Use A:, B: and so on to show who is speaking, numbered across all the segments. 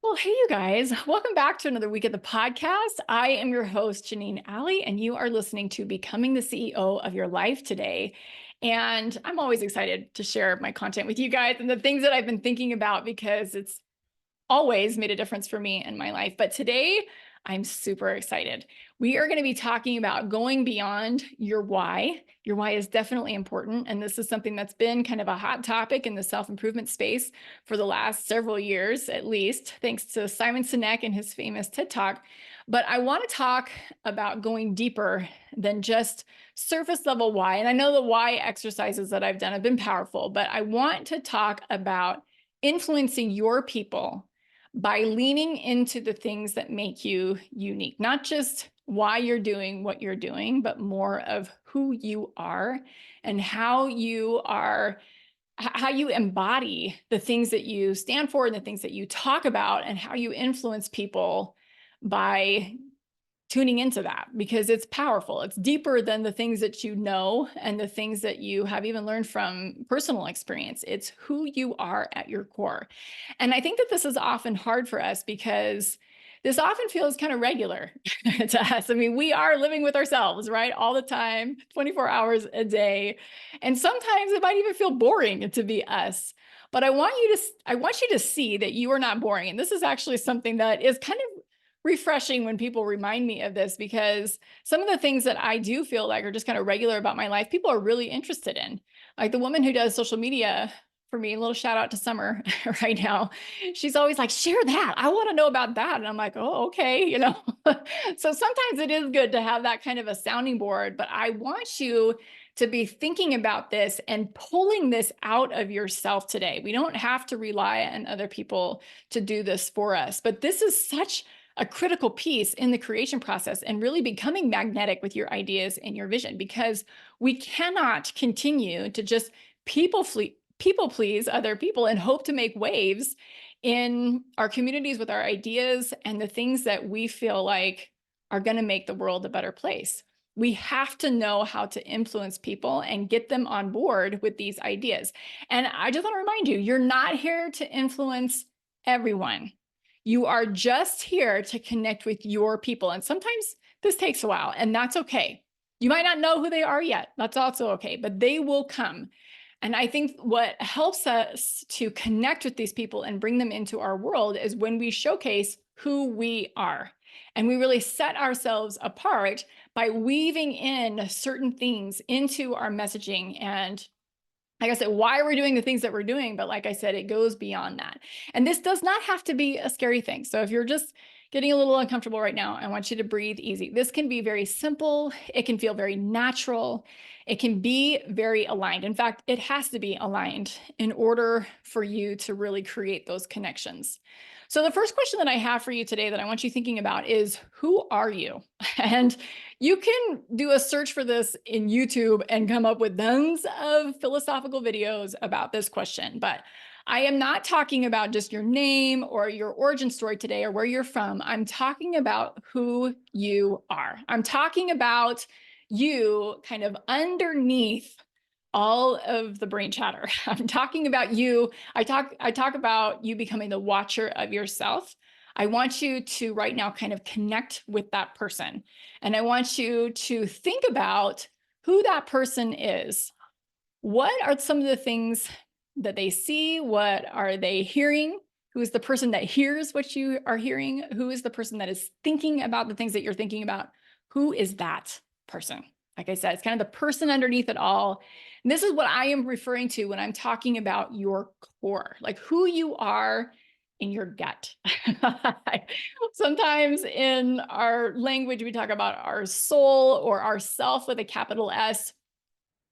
A: Well, hey, you guys. Welcome back to another week of the podcast. I am your host, Janeen Alley, and you are listening to Becoming the CEO of Your Life today. And I'm always excited to share my content with you guys and the things that I've been thinking about because it's always made a difference for me in my life. But today, I'm super excited. We are going to be talking about going beyond your why. Your why is definitely important. And this is something that's been kind of a hot topic in the self-improvement space for the last several years, at least, thanks to Simon Sinek and his famous TED Talk. But I want to talk about going deeper than just surface level why. And I know the why exercises that I've done have been powerful, but I want to talk about influencing your people by leaning into the things that make you unique, not just why you're doing what you're doing, but more of who you are and how you embody the things that you stand for and the things that you talk about and how you influence people by tuning into that, because it's powerful. It's deeper than the things that you know and the things that you have even learned from personal experience. It's who you are at your core. And I think that this is often hard for us because this often feels kind of regular to us. I mean, we are living with ourselves, right? All the time, 24 hours a day. And sometimes it might even feel boring to be us. But I want you to see that you are not boring. And this is actually something that is kind of refreshing when people remind me of this, because some of the things that I do feel like are just kind of regular about my life, people are really interested in. Like the woman who does social media for me, a little shout out to Summer right now. She's always like, share that. I want to know about that. And I'm like, oh, okay. So sometimes it is good to have that kind of a sounding board, but I want you to be thinking about this and pulling this out of yourself today. We don't have to rely on other people to do this for us, but this is such a critical piece in the creation process and really becoming magnetic with your ideas and your vision, because we cannot continue to just people please other people and hope to make waves in our communities with our ideas and the things that we feel like are going to make the world a better place. We have to know how to influence people and get them on board with these ideas. And I just want to remind you, you're not here to influence everyone. You are just here to connect with your people. And sometimes this takes a while, and that's okay. You might not know who they are yet. That's also okay, but they will come. And I think what helps us to connect with these people and bring them into our world is when we showcase who we are. And we really set ourselves apart by weaving in certain things into our messaging. And like I said, why we're doing the things that we're doing. But like I said, it goes beyond that. And this does not have to be a scary thing. So if you're just getting a little uncomfortable right now, I want you to breathe easy. This can be very simple. It can feel very natural. It can be very aligned. In fact, it has to be aligned in order for you to really create those connections. So the first question that I have for you today that I want you thinking about is, who are you? And you can do a search for this in YouTube and come up with tons of philosophical videos about this question. But I am not talking about just your name or your origin story today or where you're from. I'm talking about who you are. I'm talking about you kind of underneath all of the brain chatter. I'm talking about you. I talk about you becoming the watcher of yourself. I want you to right now kind of connect with that person. And I want you to think about who that person is. What are some of the things that they see? What are they hearing? Who is the person that hears what you are hearing? Who is the person that is thinking about the things that you're thinking about? Who is that person? Like I said, it's kind of the person underneath it all. And this is what I am referring to when I'm talking about your core, like who you are in your gut. Sometimes in our language, we talk about our soul or our self with a capital S.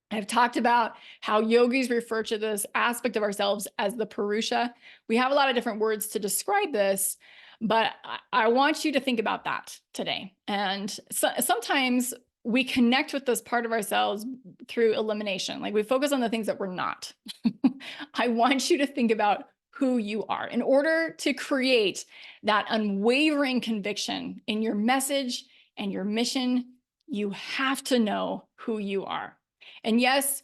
A: I've talked about how yogis refer to this aspect of ourselves as the Purusha. We have a lot of different words to describe this, but I want you to think about that today. And sometimes we connect with this part of ourselves through elimination. Like we focus on the things that we're not. I want you to think about who you are in order to create that unwavering conviction in your message and your mission. You have to know who you are. And yes,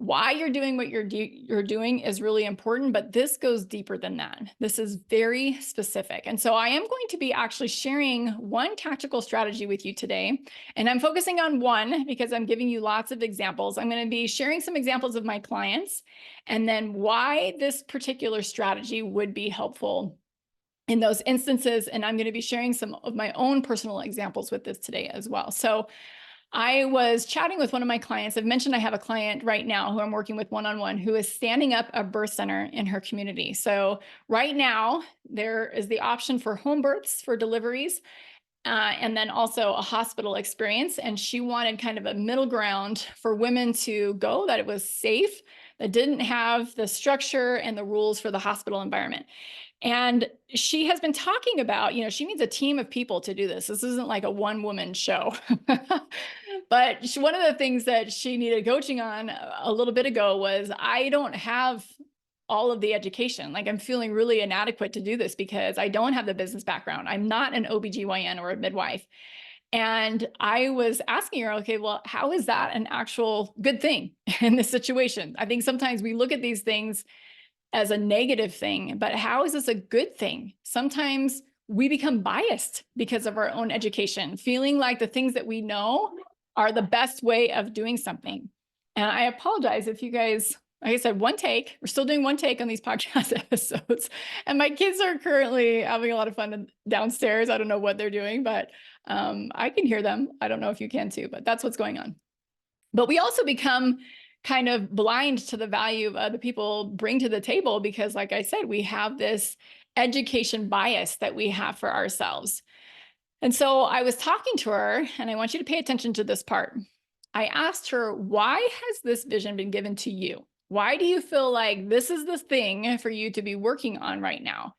A: why you're doing what you're doing is really important, but this goes deeper than that. This is very specific. And so I am going to be actually sharing one tactical strategy with you today. And I'm focusing on one because I'm giving you lots of examples. I'm going to be sharing some examples of my clients and then why this particular strategy would be helpful in those instances. And I'm going to be sharing some of my own personal examples with this today as well. So I was chatting with one of my clients. I've mentioned I have a client right now who I'm working with one-on-one who is standing up a birth center in her community. So right now there is the option for home births for deliveries, and then also a hospital experience. And she wanted kind of a middle ground for women to go, that it was safe, that didn't have the structure and the rules for the hospital environment. And she has been talking about, she needs a team of people to do this. This isn't like a one-woman show. But one of the things that she needed coaching on a little bit ago was, I don't have all of the education. Like, I'm feeling really inadequate to do this because I don't have the business background. I'm not an OBGYN or a midwife. And I was asking her, okay, well, how is that an actual good thing in this situation? I think sometimes we look at these things as a negative thing, but how is this a good thing? Sometimes we become biased because of our own education, feeling like the things that we know are the best way of doing something. And I apologize if you guys, like I said, one take, we're still doing one take on these podcast episodes. And my kids are currently having a lot of fun downstairs. I don't know what they're doing, but I can hear them. I don't know if you can too, but that's what's going on. But we also become kind of blind to the value of other people bring to the table because, like I said, we have this education bias that we have for ourselves. And so I was talking to her, and I want you to pay attention to this part. I asked her, why has this vision been given to you? Why do you feel like this is the thing for you to be working on right now?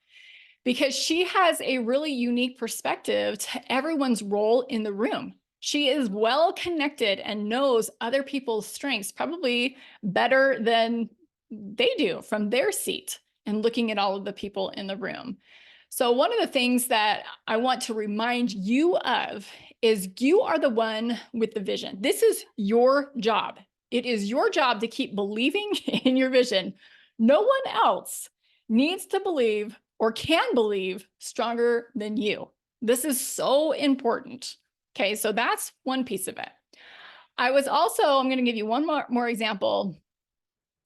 A: Because she has a really unique perspective to everyone's role in the room. She is well connected and knows other people's strengths probably better than they do from their seat and looking at all of the people in the room. So one of the things that I want to remind you of is you are the one with the vision. This is your job. It is your job to keep believing in your vision. No one else needs to believe or can believe stronger than you. This is so important. Okay, so that's one piece of it. I'm going to give you one more example.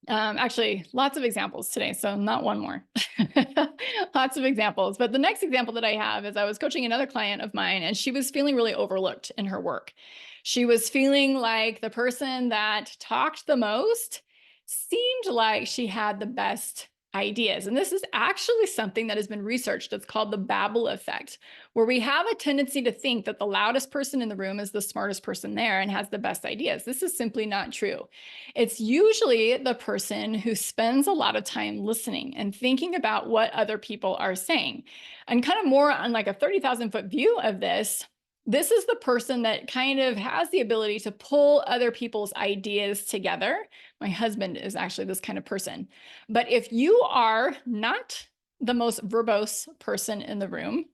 A: Actually, lots of examples today, so not one more. Lots of examples. But the next example that I have is I was coaching another client of mine, and she was feeling really overlooked in her work. She was feeling like the person that talked the most seemed like she had the best ideas. And this is actually something that has been researched. It's called the Babel effect, where we have a tendency to think that the loudest person in the room is the smartest person there and has the best ideas. This is simply not true. It's usually the person who spends a lot of time listening and thinking about what other people are saying. And kind of more on like a 30,000 foot view of this, this is the person that kind of has the ability to pull other people's ideas together. My husband is actually this kind of person. But if you are not the most verbose person in the room,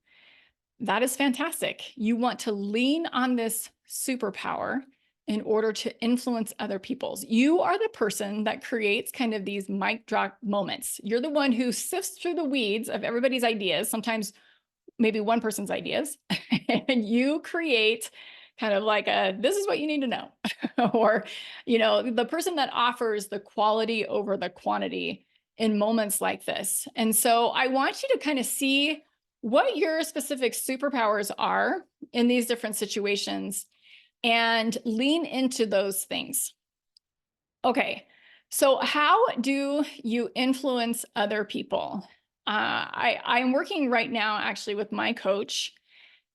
A: that is fantastic. You want to lean on this superpower in order to influence other people's. You are the person that creates kind of these mic drop moments. You're the one who sifts through the weeds of everybody's ideas, sometimes maybe one person's ideas, and you create kind of like this is what you need to know. Or, the person that offers the quality over the quantity in moments like this. And so I want you to kind of see what your specific superpowers are in these different situations and lean into those things. Okay, so how do you influence other people? I'm working right now actually with my coach,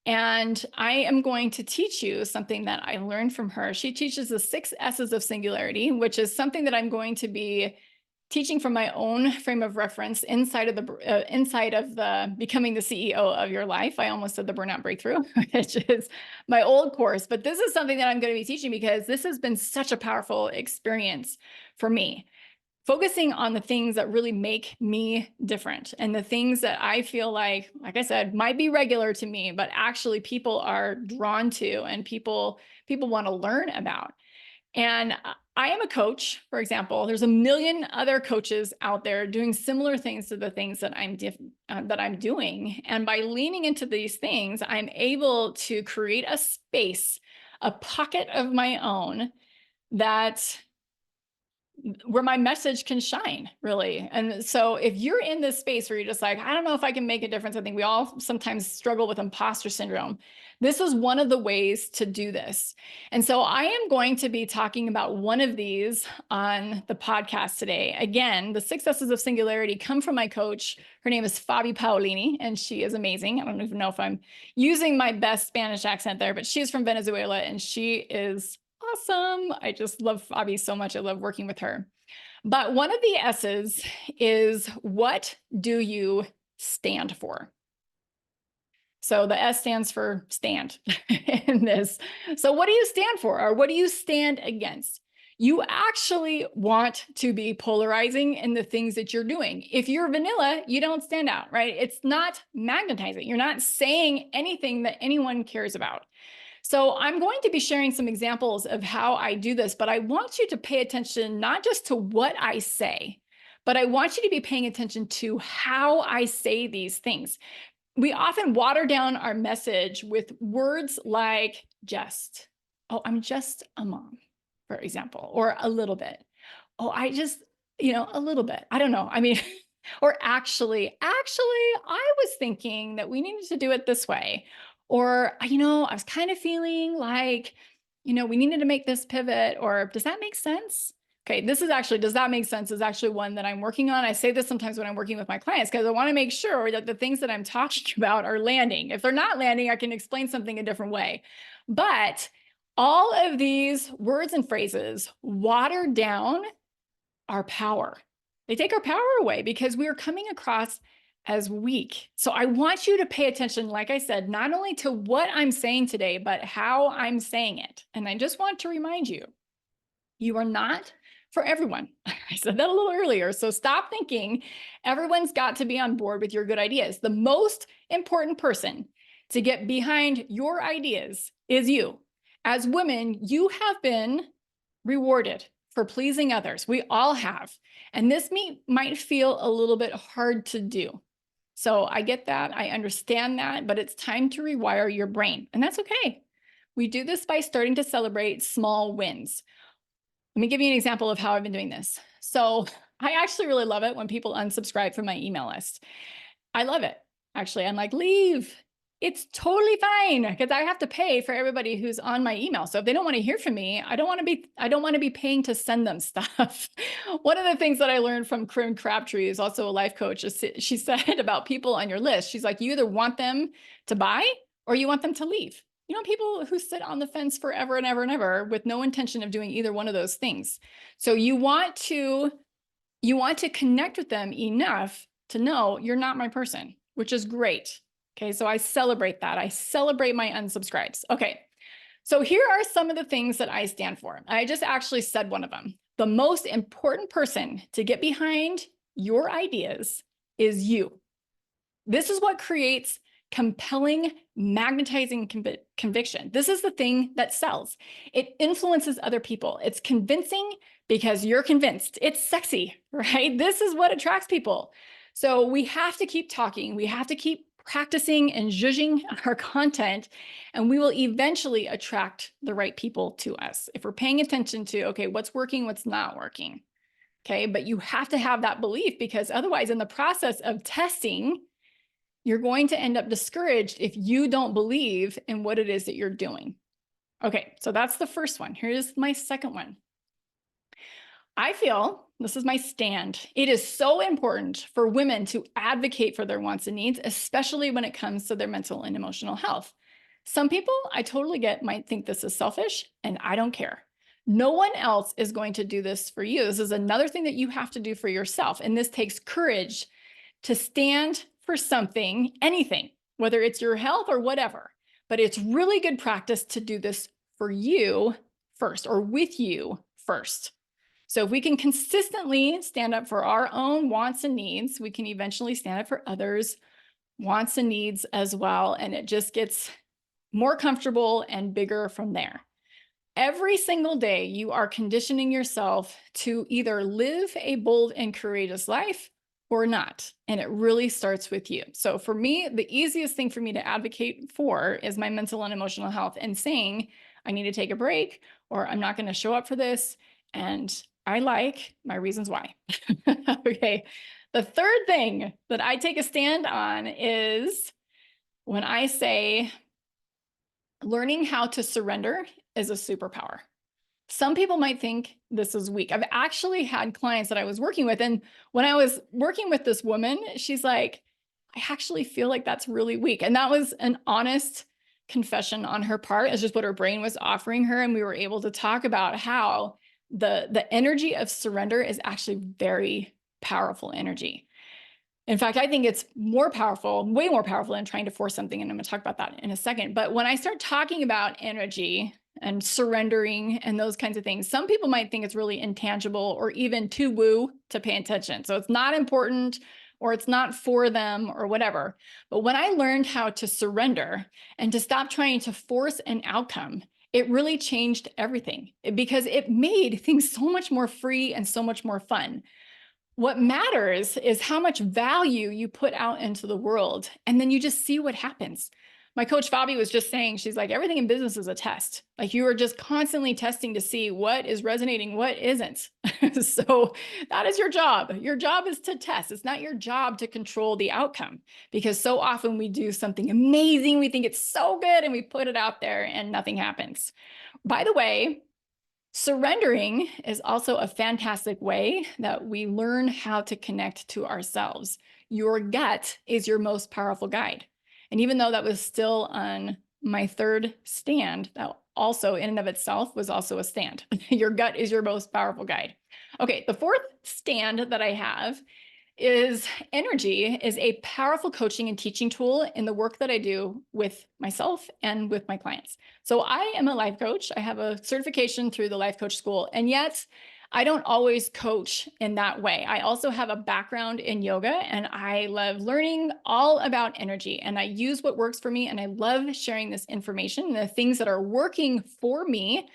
A: and I am going to teach you something that I learned from her. She teaches the 6 S's of singularity, which is something that I'm going to be teaching from my own frame of reference inside of the becoming the CEO of your life. I almost said the burnout breakthrough, which is my old course, but this is something that I'm going to be teaching because this has been such a powerful experience for me. Focusing on the things that really make me different and the things that I feel like I said, might be regular to me, but actually people are drawn to and people want to learn about. And I am a coach, for example. There's a million other coaches out there doing similar things to the things that I'm doing. And by leaning into these things, I'm able to create a space, a pocket of my own that where my message can shine, really. And so if you're in this space where you're just like, I don't know if I can make a difference, I think we all sometimes struggle with imposter syndrome. This is one of the ways to do this. And so I am going to be talking about one of these on the podcast today. Again, the 6 S's of Singularity come from my coach. Her name is Fabi Paolini, and she is amazing. I don't even know if I'm using my best Spanish accent there, but she's from Venezuela, and she is awesome. I just love Fabi so much. I love working with her. But one of the S's is, what do you stand for? So the S stands for stand in this. So what do you stand for, or what do you stand against? You actually want to be polarizing in the things that you're doing. If you're vanilla, you don't stand out, right? It's not magnetizing. You're not saying anything that anyone cares about. So I'm going to be sharing some examples of how I do this, but I want you to pay attention not just to what I say, but I want you to be paying attention to how I say these things. We often water down our message with words like just. Oh, I'm just a mom, for example, or a little bit. Oh, I just, a little bit. I don't know. I mean, or actually, I was thinking that we needed to do it this way. Or, I was kind of feeling like, we needed to make this pivot, or does that make sense? Okay, this is actually, does that make sense, is actually one that I'm working on. I say this sometimes when I'm working with my clients, because I want to make sure that the things that I'm talking about are landing. If they're not landing, I can explain something a different way. But all of these words and phrases water down our power. They take our power away because we are coming across as weak. So I want you to pay attention, like I said, not only to what I'm saying today, but how I'm saying it. And I just want to remind you, you are not for everyone. I said that a little earlier. So stop thinking everyone's got to be on board with your good ideas. The most important person to get behind your ideas is you. As women, you have been rewarded for pleasing others. We all have. And this might feel a little bit hard to do. So I get that. I understand that, but it's time to rewire your brain. And that's okay. We do this by starting to celebrate small wins. Let me give you an example of how I've been doing this. So I actually really love it when people unsubscribe from my email list. I love it. Actually, I'm like, leave. It's totally fine, because I have to pay for everybody who's on my email. So if they don't want to hear from me, I don't want to be paying to send them stuff. One of the things that I learned from Corinne Crabtree, is also a life coach, she said about people on your list, she's like, you either want them to buy or you want them to leave. People who sit on the fence forever and ever and ever with no intention of doing either one of those things. So you want to connect with them enough to know you're not my person, which is great. Okay, so I celebrate that. I celebrate my unsubscribes. Okay, so here are some of the things that I stand for. I just actually said one of them. The most important person to get behind your ideas is you. This is what creates compelling, magnetizing conviction. This is the thing that sells. It influences other people. It's convincing because you're convinced. It's sexy, right? This is what attracts people. So we have to keep talking. We have to keep practicing and zhuzhing our content, and we will eventually attract the right people to us if we're paying attention to, okay, what's working, what's not working. Okay, but you have to have that belief, because otherwise, in the process of testing, you're going to end up discouraged if you don't believe in what it is that you're doing. Okay, so that's the first one. Here's my second one. I feel, this is my stand, it is so important for women to advocate for their wants and needs, especially when it comes to their mental and emotional health. Some people, I totally get, might think this is selfish, and I don't care. No one else is going to do this for you. This is another thing that you have to do for yourself. And this takes courage to stand for something, anything, whether it's your health or whatever. But it's really good practice to do this for you first, or with you first. So if we can consistently stand up for our own wants and needs, we can eventually stand up for others' wants and needs as well. And it just gets more comfortable and bigger from there. Every single day, you are conditioning yourself to either live a bold and courageous life or not. And it really starts with you. So for me, the easiest thing for me to advocate for is my mental and emotional health and saying, I need to take a break, or I'm not going to show up for this. And I like my reasons why. Okay. The third thing that I take a stand on is when I say learning how to surrender is a superpower. Some people might think this is weak. I've actually had clients that I was working with, and when I was working with this woman, she's like, I actually feel like that's really weak. And that was an honest confession on her part. It's just what her brain was offering her. And we were able to talk about how the energy of surrender is actually very powerful energy. In fact, I think it's more powerful, way more powerful than trying to force something. And I'm going to talk about that in a second. But when I start talking about energy and surrendering and those kinds of things, some people might think it's really intangible or even too woo to pay attention. So it's not important or it's not for them or whatever. But when I learned how to surrender and to stop trying to force an outcome, it really changed everything because it made things so much more free and so much more fun. What matters is how much value you put out into the world, and then you just see what happens. My coach Fabi was just saying, she's like, everything in business is a test. Like you are just constantly testing to see what is resonating, what isn't. So that is your job. Your job is to test. It's not your job to control the outcome, because so often we do something amazing. We think it's so good and we put it out there and nothing happens. By the way, surrendering is also a fantastic way that we learn how to connect to ourselves. Your gut is your most powerful guide. And even though that was still on my third stand, that also in and of itself was also a stand. Your gut is your most powerful guide. Okay, the fourth stand that I have is energy is a powerful coaching and teaching tool in the work that I do with myself and with my clients. So I am a life coach. I have a certification through the Life Coach School, and yet I don't always coach in that way. I also have a background in yoga, and I love learning all about energy, and I use what works for me, and I love sharing this information and the things that are working for me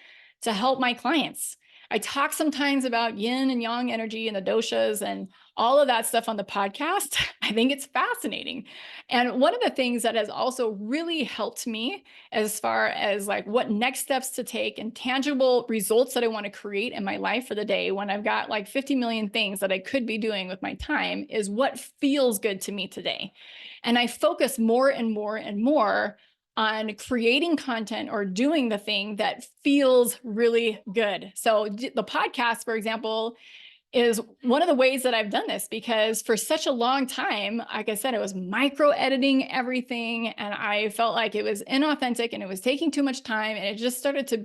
A: to help my clients. I talk sometimes about yin and yang energy and the doshas and all of that stuff on the podcast. I think it's fascinating. And one of the things that has also really helped me as far as like what next steps to take and tangible results that I want to create in my life for the day when I've got like 50 million things that I could be doing with my time is what feels good to me today. And I focus more and more and more on creating content or doing the thing that feels really good. So the podcast, for example, is one of the ways that I've done this, because for such a long time, like I said, it was micro editing everything, and I felt like it was inauthentic and it was taking too much time, and it just started to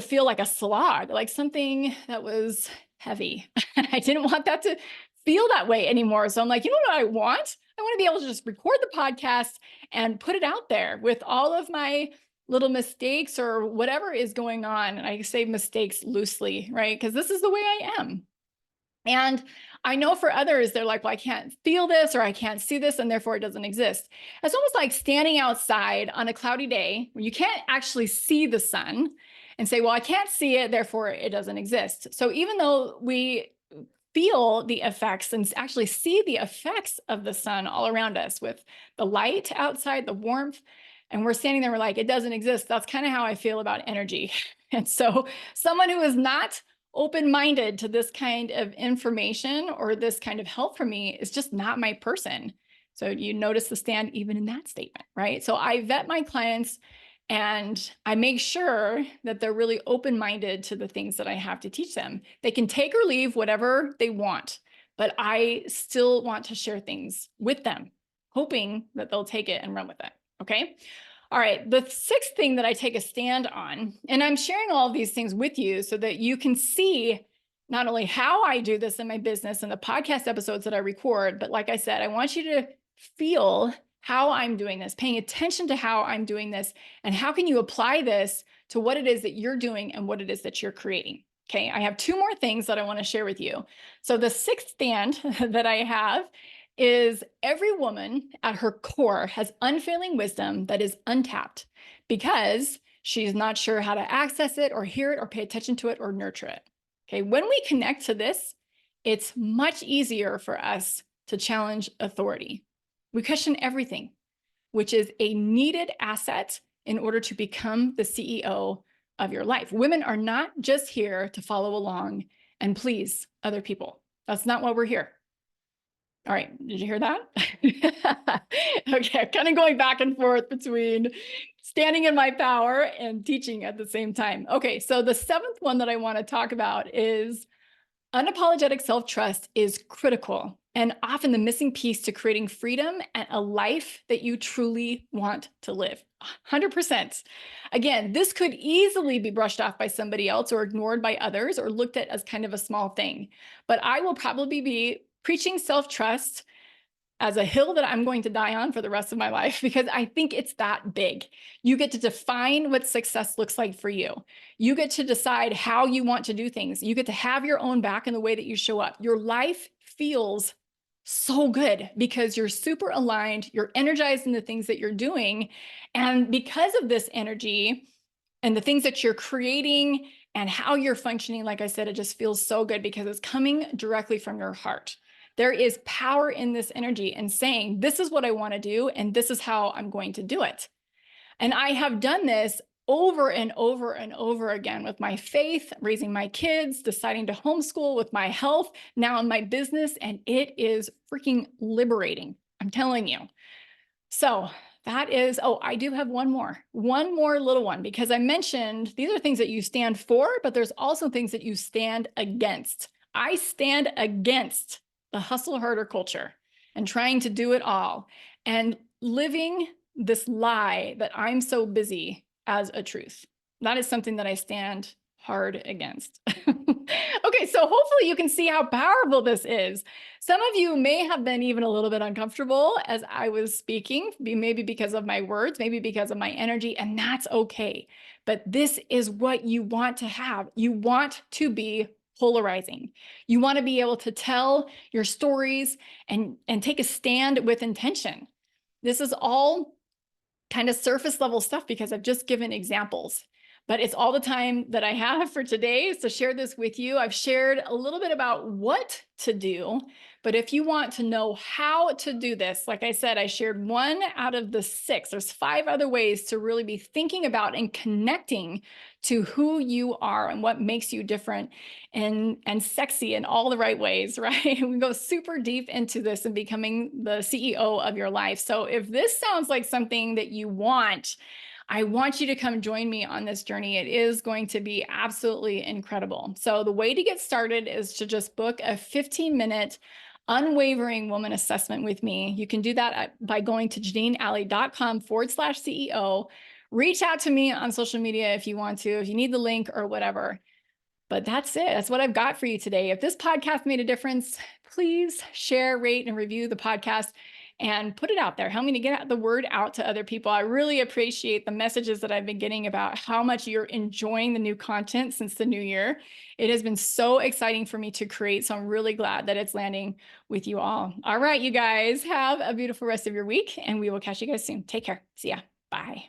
A: feel like a slog, like something that was heavy. I didn't want that to feel that way anymore. So I'm like, you know what I want? I want to be able to just record the podcast and put it out there with all of my little mistakes or whatever is going on. And I say mistakes loosely, right? Because this is the way I am. And I know for others, they're like, well, I can't feel this or I can't see this, and therefore it doesn't exist. It's almost like standing outside on a cloudy day when you can't actually see the sun and say, well, I can't see it, therefore it doesn't exist. So even though we feel the effects and actually see the effects of the sun all around us with the light outside, the warmth, and we're standing there, we're like, it doesn't exist. That's kind of how I feel about energy. And so someone who is not open-minded to this kind of information or this kind of help from me is just not my person. So you notice the stand even in that statement, right? So I vet my clients and I make sure that they're really open-minded to the things that I have to teach them. They can take or leave whatever they want, but I still want to share things with them, hoping that they'll take it and run with it. Okay. All right. The sixth thing that I take a stand on, and I'm sharing all of these things with you so that you can see not only how I do this in my business and the podcast episodes that I record, but like I said, I want you to feel how I'm doing this, paying attention to how I'm doing this, and how can you apply this to what it is that you're doing and what it is that you're creating. Okay, I have two more things that I want to share with you. So the sixth stand that I have is every woman at her core has unfailing wisdom that is untapped because She's not sure how to access it or hear it or pay attention to it or nurture it. Okay, when we connect to this, it's much easier for us to challenge authority. We question everything, which is a needed asset in order to become the CEO of your life. Women are not just here to follow along and please other people. That's not why we're here. All right, did you hear that? Okay, kind of going back and forth between standing in my power and teaching at the same time. Okay, so the seventh one that I want to talk about is unapologetic self-trust is critical and often the missing piece to creating freedom and a life that you truly want to live. 100%. Again, this could easily be brushed off by somebody else or ignored by others or looked at as kind of a small thing. But I will probably be preaching self-trust as a hill that I'm going to die on for the rest of my life because I think it's that big. You get to define what success looks like for you. You get to decide how you want to do things. You get to have your own back in the way that you show up. Your life feels so good because you're super aligned, you're energized in the things that you're doing. And because of this energy and the things that you're creating and how you're functioning, like I said, it just feels so good because it's coming directly from your heart. There is power in this energy and saying, this is what I want to do, and this is how I'm going to do it. And I have done this over and over and over again with my faith, raising my kids, deciding to homeschool, with my health, now in my business, and it is freaking liberating. I'm telling you. So that is, oh, I do have one more little one, because I mentioned these are things that you stand for, but there's also things that you stand against. I stand against the hustle harder culture and trying to do it all and living this lie that I'm so busy as a truth. That is something that I stand hard against. Okay, so hopefully you can see how powerful this is. Some of you may have been even a little bit uncomfortable as I was speaking, maybe because of my words, maybe because of my energy, and that's okay. But this is what you want to have. You want to be polarizing. You want to be able to tell your stories and take a stand with intention. This is all kind of surface level stuff because I've just given examples. But it's all the time that I have for today to share this with you. I've shared a little bit about what to do, but if you want to know how to do this, like I said, I shared 1 out of the 6. There's 5 other ways to really be thinking about and connecting to who you are and what makes you different and sexy in all the right ways, right? We go super deep into this and becoming the CEO of your life. So if this sounds like something that you want, I want you to come join me on this journey. It is going to be absolutely incredible. So the way to get started is to just book a 15-minute unwavering woman assessment with me. You can do that by going to janeenalley.com/CEO. Reach out to me on social media if you want to, if you need the link or whatever. But that's it. That's what I've got for you today. If this podcast made a difference, please share, rate, and review the podcast and put it out there. Help me to get the word out to other people. I really appreciate the messages that I've been getting about how much you're enjoying the new content since the new year. It has been so exciting for me to create. So I'm really glad that it's landing with you all. All right, you guys, have a beautiful rest of your week, and we will catch you guys soon. Take care. See ya. Bye.